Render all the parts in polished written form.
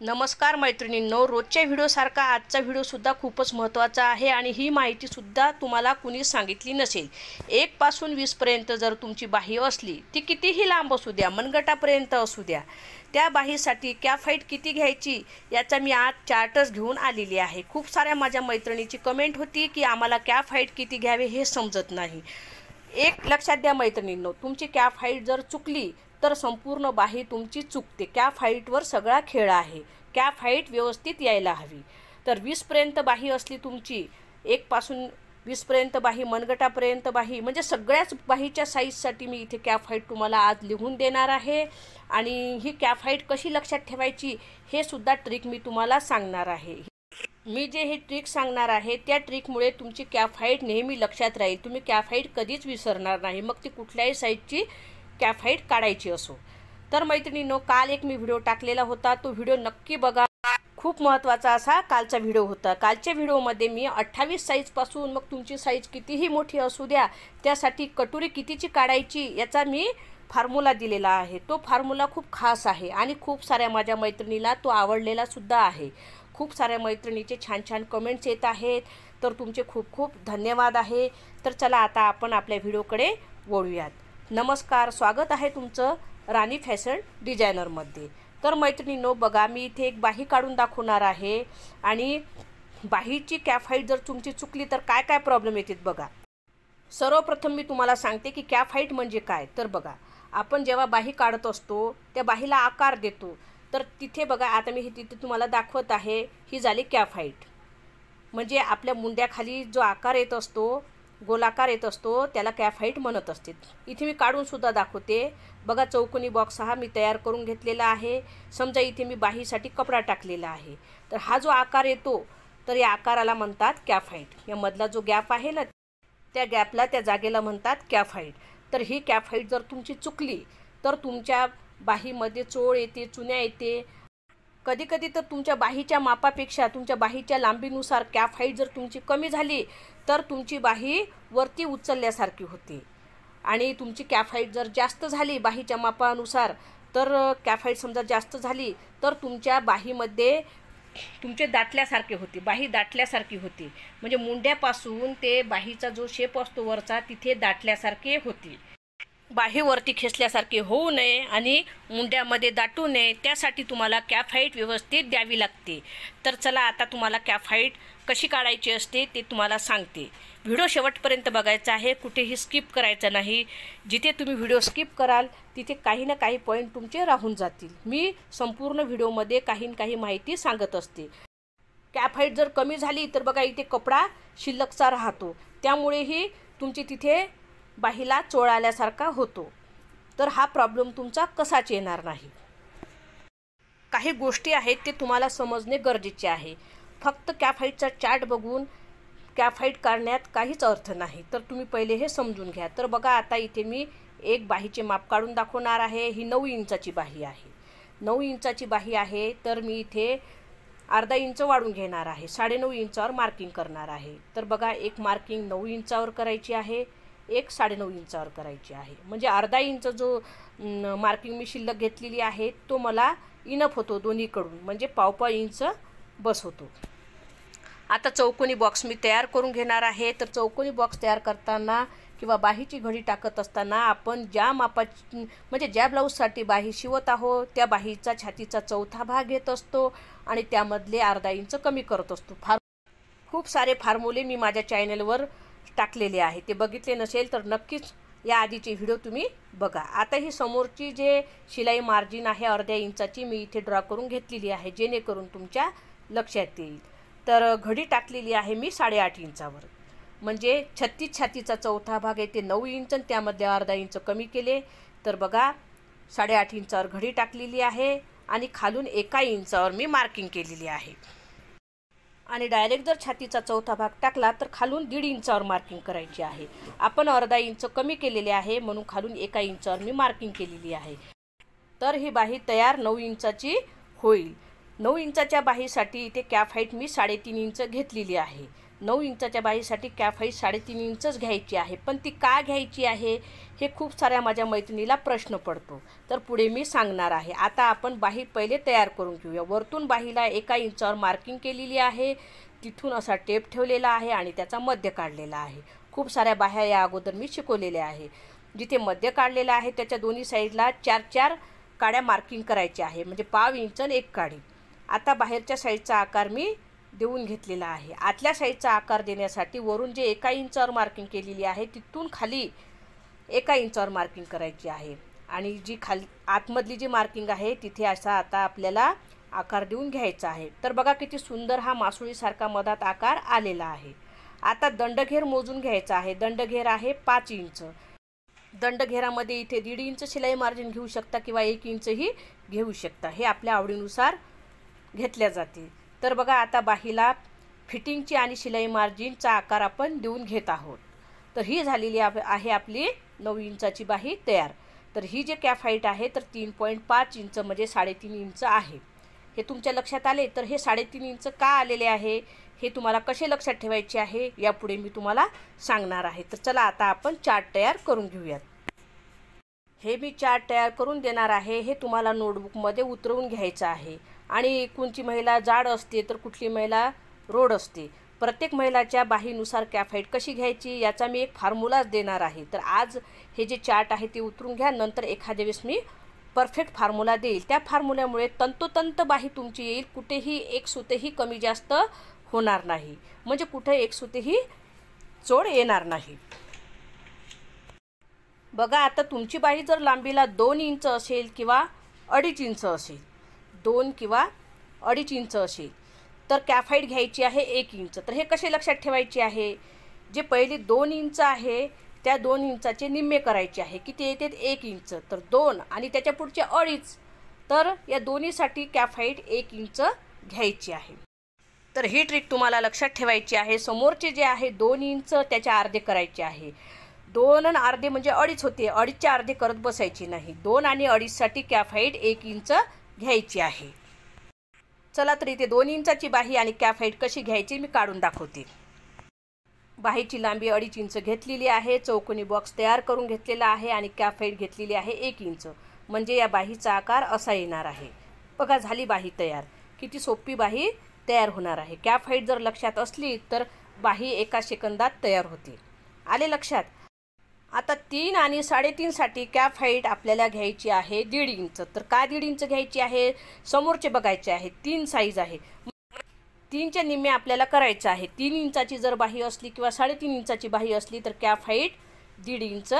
नमस्कार मैत्रिणींनो, रोजच्या व्हिडिओसारखा आजचा व्हिडिओसुद्धा खूपच महत्त्वाचा आहे आणि ही माहितीसुद्धा तुम्हाला कुणीच सांगितली नसेल. 1 पासून 20 पर्यंत जर तुमची बाही असली, ती कितीही लांब असू द्या, मनगटापर्यंत असू द्या, त्या बाहीसाठी कॅफाईट किती घ्यायची याचा मी आज चार्टच घेऊन आलेली आहे. खूप साऱ्या माझ्या मैत्रिणीची कमेंट होती की आम्हाला कॅफाईट किती घ्यावे हे समजत नाही. एक लक्षात द्या मैत्रिणींनो, तुमची कॅफाईट जर चुकली तर संपूर्ण बाही तुमची चुकते. कॅफाईटवर सगळा खेळ आहे. कॅफाईट व्यवस्थित यायला हवी. तर 20 पर्यंत बाही असली तुमची, 1 पासून 20 पर्यंत बाही, मनगटापर्यंत बाही, म्हणजे सगळ्याच बाहीच्या साईजसाठी मी इथे कॅफाईट तुम्हाला आज लिहून देणार आहे. आणि ही कॅफाईट कशी लक्षात ठेवायची हे सुद्धा ट्रिक मी तुम्हाला सांगणार आहे. मी जे ही ट्रिक सांगणार आहे त्या ट्रिकमुळे तुमची कॅफाईट नेहमी लक्षात राहील. तुम्ही कॅफाईट कधीच विसरणार नाही, मग ती कुठल्याही साईजची कॅफाईट काढायची असो. तर मैत्रिणींनो, काल एक मी व्हिडिओ टाकलेला होता, तो व्हिडिओ नक्की बघा. खूप महत्त्वाचा असा कालचा व्हिडिओ होता. कालच्या व्हिडिओमध्ये मी 28 साईजपासून, मग तुमची साईज कितीही मोठी असू द्या, त्यासाठी कटोरी कितीची काढायची याचा मी फॉर्म्युला दिलेला आहे. तो फॉर्म्युला खूप खास आहे आणि खूप साऱ्या माझ्या मैत्रिणीला तो आवडलेला सुद्धा आहे. खूप साऱ्या मैत्रिणीचे छान छान कमेंट्स येत आहेत, तर तुमचे खूप खूप धन्यवाद आहे. तर चला आता आपण आपल्या व्हिडिओकडे वळूयात. नमस्कार, स्वागत आहे तुमचं राणी फॅशन डिझायनरमध्ये. तर मैत्रिणींनो बघा, मी इथे एक बाही काढून दाखवणार आहे आणि बाहीची कॅफाईट जर तुमची चुकली तर काय काय प्रॉब्लेम येतात बघा. सर्वप्रथम मी तुम्हाला सांगते की कॅफाईट म्हणजे काय. तर बघा, आपण जेव्हा बाही काढत असतो त्या बाहीला आकार देतो. तर तिथे बघा, आता मी तिथे तुम्हाला दाखवत आहे, ही झाली कॅफाईट. म्हणजे आपल्या मुंड्याखाली जो आकार येत असतो, गोलाकार येत असतो, त्याला कॅफाईट म्हणत असते. इथे मी काढूनसुद्धा दाखवते. बघा, चौकोनी बॉक्स हा मी तयार करून घेतलेला आहे. समजा इथे मी बाहीसाठी कपडा टाकलेला आहे, तर हा जो आकार येतो तर या आकाराला म्हणतात कॅफाईट. यामधला जो गॅप आहे ना, त्या गॅपला, त्या जागेला म्हणतात कॅफाईट. तर ही कॅफाईट जर तुमची चुकली तर तुमच्या बाहीमध्ये चोळ येते, चुन्या येते. कधी कधी तर तुमच्या बाहीच्या मापापेक्षा, तुमच्या बाहीच्या लांबीनुसार कॅफाईट जर तुमची कमी झाली तर तुमची बाही वरती उचलल्यासारखी होते. आणि तुमची कॅफाईट जर जास्त झाली बाहीच्या मापानुसार, तर कॅफाईट समजा जास्त झाली तर तुमच्या बाहीमध्ये तुमचे दाटल्यासारखे होते, बाही दाटल्यासारखी होती. म्हणजे मुंड्यापासून ते बाहीचा जो शेप असतो वरचा, तिथे दाटल्यासारखे होते. बाही वरती खेचल्यासारखे होऊ नये आणि मुंड्यामध्ये दाटू नये, त्यासाठी तुम्हाला कॅफाईट व्यवस्थित द्यावी लागते. तर चला आता तुम्हाला कॅफाईट कशी काढायची असते ते तुम्हाला सांगते. व्हिडिओ शेवटपर्यंत बघायचा आहे, कुठेही स्किप करायचं नाही. जिथे तुम्ही व्हिडिओ स्किप कराल तिथे काही ना काही पॉईंट तुमचे राहून जातील. मी संपूर्ण व्हिडिओमध्ये काही ना काही माहिती सांगत असते. कॅफाईट जर कमी झाली तर बघा, इथे कपडा शिल्लकचा राहतो, त्यामुळेही तुमची तिथे बाहीला चोळ आल्यासारखा होतो. तर हा प्रॉब्लेम तुमचा कसाच येणार नाही. काही गोष्टी आहेत ते तुम्हाला समजणे गरजेचे आहे. फक्त कॅफाईटचा चार्ट बघून कॅफाईट काढण्यात काहीच अर्थ नाही. तर तुम्ही पहिले हे समजून घ्या. तर बघा, आता इथे मी एक बाहीचे माप काढून दाखवणार आहे. ही 9 इंचाची बाही आहे. 9 इंचाची बाही आहे, तर मी इथे अर्धा इंच वाढून घेणार आहे. 9.5 इंचावर मार्किंग करणार आहे. तर बघा, एक मार्किंग 9 इंचावर करायची आहे, एक 9.5 इंचावर करायची आहे. म्हणजे अर्धा इंच जो मार्किंग मी शिल्लक घेतलेली आहे तो मला इनफ होतो दोन्हीकडून, म्हणजे पाव इंच बस होतो. आता चौकोनी बॉक्स मी तयार करून घेणार आहे. तर चौकोनी बॉक्स तयार करताना किंवा बाहीची घडी टाकत असताना आपण ज्या मापाची, म्हणजे ज्या ब्लाऊजसाठी बाही शिवत आहोत त्या बाहीचा छातीचा चौथा भाग घेत असतो आणि त्यामधले अर्धा इंच कमी करत असतो. खूप सारे फॉर्म्युले मी माझ्या चॅनलवर टाकलेले आहे, ते बघितले नसेल तर नक्कीच या आधीचे व्हिडिओ तुम्ही बघा. आता ही समोरची जे शिलाई मार्जिन आहे अर्ध्या इंचाची, मी इथे ड्रॉ करून घेतलेली आहे, जेणेकरून तुमच्या लक्षात येईल. तर घडी टाकलेली आहे मी 8.5 इंचावर, म्हणजे 36 छातीचा चौथा भाग आहे ते 9 इंच, त्यामध्ये अर्धा इंच कमी केले. तर बघा, 8.5 इंचावर घडी टाकलेली आहे आणि खालून 1 इंचावर मी मार्किंग केलेली आहे. आणि डायरेक्ट जर छातीचा चौथा भाग टाकला तर खालून 1.5 इंचावर मार्किंग करायची आहे. आपण अर्धा इंच कमी केलेले आहे म्हणून खालून 1 इंचावर मी मार्किंग केलेली आहे. तर ही बाही तयार 9 इंचाची होईल. 9 इंचाच्या बाहीसाठी इथे कॅफाईट मी 3.5 इंच घेतलेली आहे. 9 इंचाच्या बाहीसाठी कॅप हाईट 3.5 इंचच घ्यायची आहे. पण ती का घ्यायची आहे हे खूप साऱ्या माझ्या मैत्रिणीला प्रश्न पडतो, तर पुढे मी सांगणार आहे. आता आपण बाही पहिले तयार करून घेऊया. वरतून बाहीला 1 इंचावर मार्किंग केलेली आहे, तिथून असा टेप ठेवलेला आहे आणि त्याचा मध्य काढलेला आहे. खूप साऱ्या बाह्या या अगोदर मी शिकवलेल्या आहे. जिथे मध्य काढलेला आहे त्याच्या दोन्ही साईडला 4-4 काड्या मार्किंग करायची आहे, म्हणजे 1/2 इंच आणि 1 काडी. आता बाहेरच्या साईडचा आकार मी देऊन घेतलेला आहे. आतल्या साईडचा आकार देण्यासाठी वरून जे 1 इंचावर मार्किंग केलेली आहे तिथून खाली 1 इंचावर मार्किंग करायची आहे आणि जी आतमधली जी मार्किंग आहे तिथे असा आता आपल्याला आकार देऊन घ्यायचा आहे. तर बघा किती सुंदर हा मासोळीसारखा मधात आकार आलेला आहे. आता दंडघेर मोजून घ्यायचा आहे. दंडघेर आहे 5 इंच. दंडघेरामध्ये इथे 1.5 इंच शिलाई मार्जिन घेऊ शकता किंवा 1 इंचही घेऊ शकता, हे आपल्या आवडीनुसार घेतल्या जाते. तर बघा आता बाहीला फिटिंगची आणि शिलाई मार्जिनचा आकार आपण देऊन घेत आहोत. तर ही झालेली आहे आपली 9 इंचाची बाही तयार. तर ही जे कॅप हाईट आहे तर 3.5 इंच म्हणजे 3.5 इंच आहे. हे तुमच्या लक्षात आले. तर हे 3.5 इंच का आलेले आहे हे तुम्हाला कसे लक्षात ठेवायचे आहे यापुढे मी तुम्हाला सांगणार आहे. तर चला आता आपण चार्ट तयार करून घेऊयात. हे मी चार्ट तयार करून देणार आहे. हे तुम्हाला नोटबुकमध्ये उतरवून घ्यायचं आहे. आणि कोणती महिला जाड असते तर कुठली महिला रोड असते. प्रत्येक महिलाच्या बाहीनुसार कॅप हाईट कशी घ्यायची याचा मी एक फॉर्म्युलाच देणार आहे. तर आज हे जे चार्ट आहे ते उतरून घ्या, नंतर एखाद्या वेळेस मी परफेक्ट फॉर्म्युला देईल. त्या फॉर्म्युल्यामुळे तंतोतंत बाही तुमची येईल. कुठेही एक सुतेही कमी जास्त होणार नाही, म्हणजे कुठे एक सुतेही चोड येणार नाही. बघा आता तुमची बाही जर लांबीला 2 इंच असेल किंवा 2.5 इंच असेल, 2 किंवा 2.5 इंच असेल तर कॅप हाईट घ्यायची आहे 1 इंच. तर हे कसे लक्षात ठेवायचे आहे, जे पहिले 2 इंच आहे त्या 2 इंचाचे निम्मे करायचे आहे. किती येते 1 इंच. तर 2 आणि त्याच्या पुढचे 2.5, तर या दोन्हीसाठी कॅप हाईट 1 इंच घ्यायची आहे. तर ही ट्रिक तुम्हाला लक्षात ठेवायची आहे. समोरचे जे आहे 2 इंच त्याचे अर्धे करायचे आहे. 2 आणि अर्धे म्हणजे 2.5 होते. 2.5चे अर्धे करत बसायचे नाही. 2 आणि 2.5साठी कॅप हाईट 1 इंच घ्यायची आहे. चला तर इथे 2 इंचाची बाही आणि कॅप हाईट कशी घ्यायची मी काढून दाखवते. बाहीची लांबी 2.5 इंच घेतलेली आहे. चौकोनी बॉक्स तयार करून घेतलेला आहे आणि कॅप हाईट घेतलेली आहे 1 इंच. म्हणजे या बाहीचा आकार असा येणार आहे. बघा झाली बाही तयार. किती सोपी बाही तयार होणार आहे. कॅप हाईट जर लक्षात असली तर बाही 1 सेकंदात तयार होते. आले लक्षात. आता 3 आणि 3.5 साठी कॅप हाईट आपल्याला घ्यायची आहे 1.5 इंच. तर का 1.5 इंच घ्यायची आहे, समोरचे बघायचे आहे. 3 साईज आहे, 3च्या निम्मे आपल्याला करायचं आहे. 3 इंचाची जर बाही असली किंवा 3.5 इंचाची बाही असली तर कॅप हाईट 1.5 इंच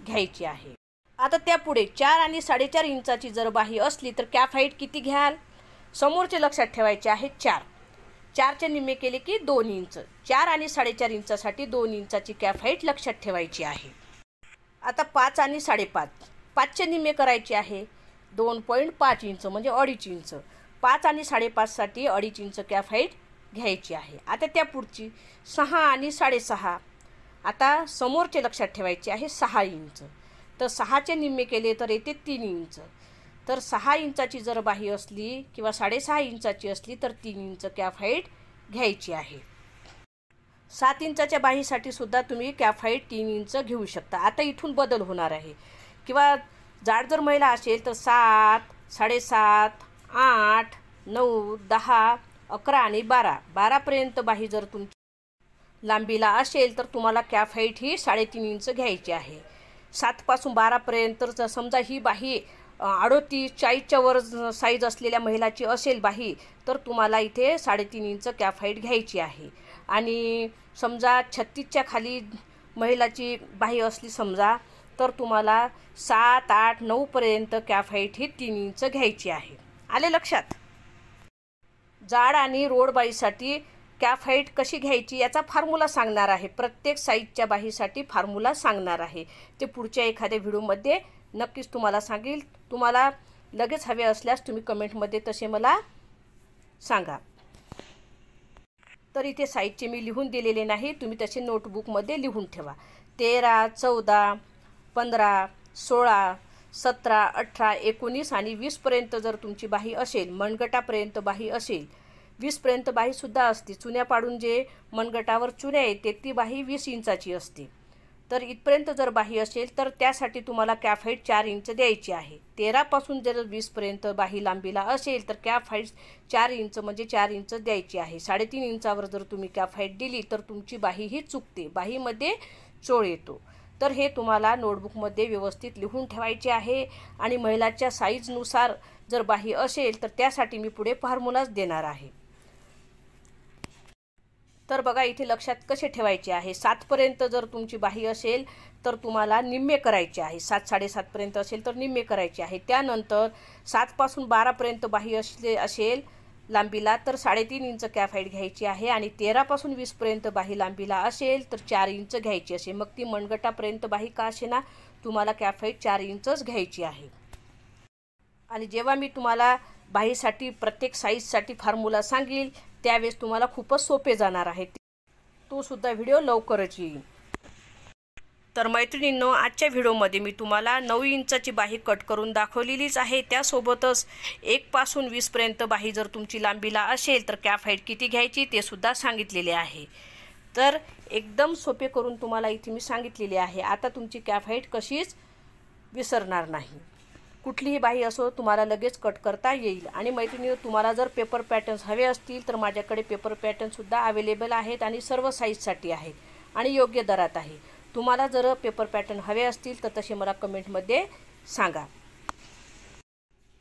घ्यायची आहे. आता त्यापुढे 4 आणि 4.5 इंचाची जर बाही असली तर कॅप हाईट किती घ्याल, समोरचे लक्षात ठेवायचे आहे 4. 4चे निम्मे केले की 2 इंच. 4 आणि 4.5 इंचासाठी 2 इंचाची कॅप हाईट लक्षात ठेवायची आहे. आता 5 आणि 5.5, 5चे निम्मे करायचे आहे 2.5 इंच म्हणजे 2.5 इंच. 5 आणि 5.5 साठी 2.5 इंच कॅप हाईट घ्यायची आहे. आता त्या पुढची 6 आणि 6.5, आता समोरचे लक्षात ठेवायचे आहे 6 इंच. तर 6चे निम्मे केले तर येते 3 इंच. तर 6 इंचाची जर बाही असली किंवा 6.5 इंचाची असली तर 3 इंच कॅप हाईट घ्यायची आहे. 7 इंचाच्या बाहीसाठी सुद्धा तुम्ही कॅप हाईट 3 इंच घेऊ शकता. आता इथून बदल होणार आहे. किंवा जाड जर महिला असेल तर 7, 7.5, 8, 9, 10, 11 आणि 12पर्यंत बाही जर तुमची लांबीला असेल तर तुम्हाला कॅप हाईट ही 3.5 इंच घ्यायची आहे. 7 पासून 12पर्यंत जर समजा ही बाही 38, 40च्या वर साईज असलेल्या महिलाची असेल बाही तर तुम्हाला इथे 3.5 इंच कॅप हाईट घ्यायची आहे. आणि समजा 36च्या खाली महिलाची बाही असली समजा तर तुम्हाला 7, 8, 9पर्यंत कॅप हाईट ही 3 इंच घ्यायची आहे. आले लक्षात. जाड आणि रोड बाहीसाठी कॅप हाईट कशी घ्यायची याचा फॉर्म्युला सांगणार आहे. प्रत्येक साईजच्या बाहीसाठी फॉर्म्युला सांगणार आहे. ते पुढच्या एखाद्या व्हिडिओमध्ये नक्कीच तुम्हाला सांगेल. तुम्हाला लगेच हवे असल्यास तुम्ही कमेंटमध्ये तसे मला सांगा. तर इथे साईजचे मी लिहून दिलेले नाही, तुम्ही तसे नोटबुकमध्ये लिहून ठेवा. 13, 14, 15, 16, 17, 18, 19 आणि 20पर्यंत जर तुमची बाही असेल, मनगटापर्यंत बाही असेल 20पर्यंत बाहीसुद्धा असते. चुन्या पाडून जे मनगटावर चुन्या येते ती बाही 20 इंचाची असते. तर इथपर्यंत जर बाही असेल तर त्यासाठी तुम्हाला कॅफ हाईट 4 इंच द्यायची आहे. 13 पासून जर 20पर्यंत बाही लांबीला असेल तर कॅफ हाईट 4 इंच म्हणजे 4 इंच द्यायची आहे. 3.5 इंचावर जर तुम्ही कॅफ हाईट दिली तर तुमची बाही ही चुकते, बाहीमध्ये चोळ येतो. तर हे तुम्हाला नोटबुकमध्ये व्यवस्थित लिहून ठेवायचे आहे. आणि महिलाच्या साईजनुसार जर बाही असेल तर त्यासाठी मी पुढे फॉर्म्युलाच देणार आहे. तर बघा इथे लक्षात कसे ठेवायचे आहे. 7पर्यंत जर तुमची बाही असेल तर तुम्हाला निम्मे करायचे आहे. 7 साडेसातपर्यंत असेल तर निम्मे करायचे आहे. त्यानंतर 7 पासून 12पर्यंत बाही असेल लांबीला तर 3.5 इंच कॅफ हाईट घ्यायची आहे. आणि 13 पासून 20पर्यंत बाही लांबीला असेल तर 4 इंच घ्यायची असेल. मग ती मनगटापर्यंत बाही का असे ना, तुम्हाला कॅफ हाईट 4 इंचच घ्यायची आहे. आणि जेव्हा मी तुम्हाला बाहीसाठी प्रत्येक साईजसाठी फॉर्म्युला सांगेल त्यावेळेस तुम्हाला खूपच सोपे जाणार आहे. तो सुद्धा व्हिडिओ लवकरच येईल. तर मैत्रिणींनो, आजच्या व्हिडिओमध्ये मी तुम्हाला 9 इंचाची बाही कट करून दाखवलेलीच आहे. त्यासोबतच 1 पासून 20पर्यंत बाही जर तुमची लांबीला असेल तर कॅफ हाईट किती घ्यायची ते सुद्धा सांगितलेले आहे. तर एकदम सोपे करून तुम्हाला इथे मी सांगितलेले आहे. आता तुमची कॅफ हाईट कशीच विसरणार नाही. कुठलीही बाही असो तुम्हाला लगेच कट करता येईल. आणि मैत्रिणींनो, तुम्हाला जर पेपर पॅटर्न्स हवे असतील तर माझ्याकडे पेपर पॅटर्नसुद्धा अवेलेबल आहेत आणि सर्व साईजसाठी आहेत आणि योग्य दरात आहे. तुम्हाला जर पेपर पॅटर्न हवे असतील तर तसे मला कमेंटमध्ये सांगा.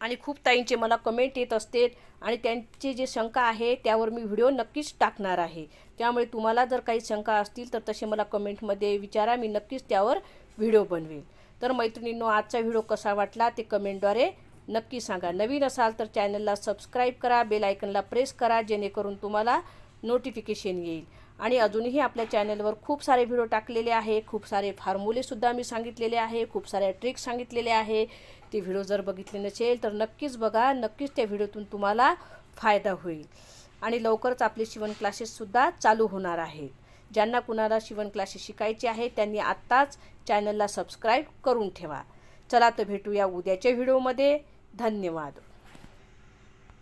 आणि खूप ताईंचे मला कमेंट येत असते आणि त्यांची जे शंका आहे त्यावर मी व्हिडिओ नक्कीच टाकणार आहे. त्यामुळे तुम्हाला जर काही शंका असतील तर तसे मला कमेंटमध्ये विचारा, मी नक्कीच त्यावर व्हिडिओ बनवेल. तर मैत्रिणींनो, आजचा व्हिडिओ कसा वाटला ते कमेंटद्वारे नक्की सांगा. नवीन असाल तर चॅनलला सबस्क्राईब करा, बेल आयकनला प्रेस करा जेणेकरून तुम्हाला नोटिफिकेशन येईल. आणि अजूनही आपल्या चॅनलवर खूप सारे व्हिडिओ टाकलेले आहे, खूप सारे फॉर्म्युलेसुद्धा मी सांगितलेले आहे, खूप साऱ्या ट्रिक्स सांगितलेले आहे. ते व्हिडिओ जर बघितले नसेल तर नक्कीच बघा, नक्कीच त्या व्हिडिओतून तुम्हाला फायदा होईल. आणि लवकरच आपले शिवण क्लासेससुद्धा चालू होणार आहेत. ज्यांना कुणाला शिवण क्लासेस शिकायचे आहे त्यांनी आत्ताच चॅनलला सबस्क्राईब करून ठेवा. चला तर भेटूया उद्याच्या व्हिडिओमध्ये. धन्यवाद.